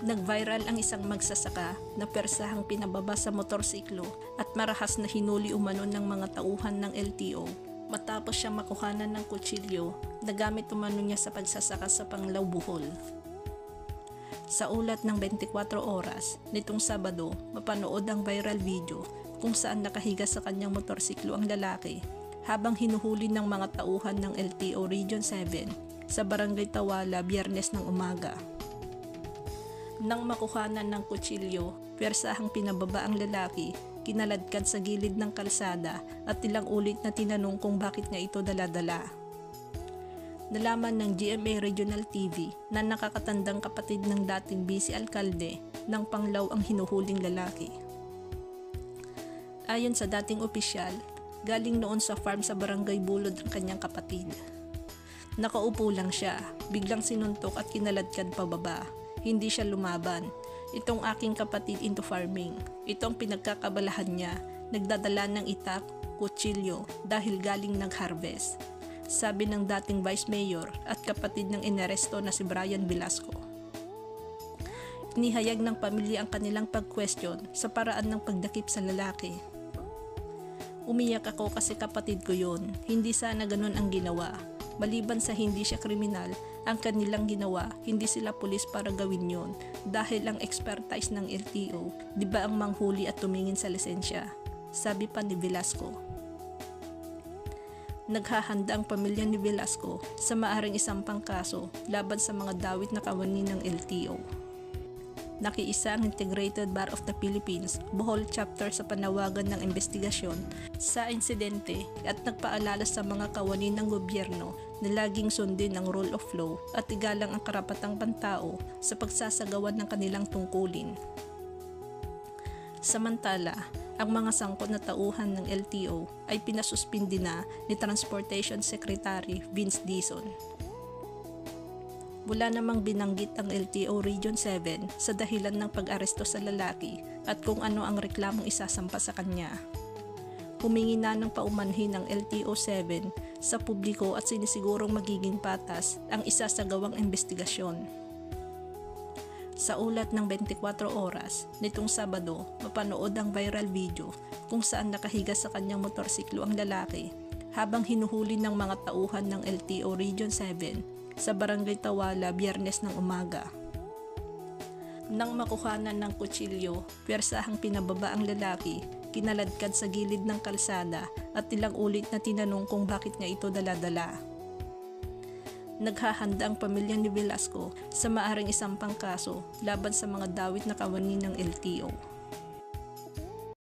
Nag-viral ang isang magsasaka na persahang pinababa sa motorsiklo at marahas na hinuli umano ng mga tauhan ng LTO matapos siya makuhanan ng kutsilyo na gamit umano niya sa pagsasaka sa Panglao, Bohol. Sa ulat ng 24 oras nitong Sabado, mapanood ang viral video kung saan nakahiga sa kanyang motorsiklo ang lalaki habang hinuhuli ng mga tauhan ng LTO Region 7 sa Barangay Tawala Biyernes ng umaga. Nang makuhanan ng kutsilyo, persahang pinababa ang lalaki, kinaladkad sa gilid ng kalsada at ilang ulit na tinanong kung bakit nga ito dala-dala. Nalaman ng GMA Regional TV na nakakatandang kapatid ng dating vice alkalde ng Panglao ang hinuhuling lalaki. Ayon sa dating opisyal, galing noon sa farm sa Barangay Bulod ang kanyang kapatid. Nakaupo lang siya, biglang sinuntok at kinaladkad pababa. Hindi siya lumaban. Itong aking kapatid into farming. Itong pinagkakabalahan niya, nagdadala ng itak, kutsilyo dahil galing nag-harvest. Sabi ng dating Vice Mayor at kapatid ng inaresto na si Brian Velasco. Inihayag ng pamilya ang kanilang pag-question sa paraan ng pagdakip sa lalaki. Umiyak ako kasi kapatid ko yun. Hindi sana ganun ang ginawa. Maliban sa hindi siya kriminal, ang kanilang ginawa, hindi sila pulis para gawin yon dahil ang expertise ng LTO, di ba ang manghuli at tumingin sa lisensya, sabi pa ni Velasco. Naghahanda ang pamilya ni Velasco sa maaring isampang kaso laban sa mga dawit na kawani ng LTO. Nakiisa ang Integrated Bar of the Philippines, Bohol Chapter sa panawagan ng investigasyon sa insidente at nagpaalala sa mga kawani ng gobyerno na laging sundin ang rule of law at igalang ang karapatang pantao sa pagsasagawa ng kanilang tungkulin. Samantala, ang mga sangkot na tauhan ng LTO ay pinasuspindi na ni Transportation Secretary Vince Dizon. Wala namang binanggit ang LTO Region 7 sa dahilan ng pag-aresto sa lalaki at kung ano ang reklamong isasampa sa kanya. Humingi na ng paumanhin ng LTO 7 sa publiko at sinisigurong magiging patas ang isasagawang investigasyon. Sa ulat ng 24 oras nitong Sabado, mapanood ang viral video kung saan nakahiga sa kanyang motorsiklo ang lalaki habang hinuhuli ng mga tauhan ng LTO Region 7 sa Barangay Tawala Biyernes ng umaga. Nang makuhanan ng kutsilyo, persahang pinababa ang lalaki, kinaladkad sa gilid ng kalsada at ilang ulit na tinanong kung bakit nga ito dala-dala. Naghahanda ang pamilya ni Velasco sa maaring isampang kaso laban sa mga dawit na kawani ng LTO.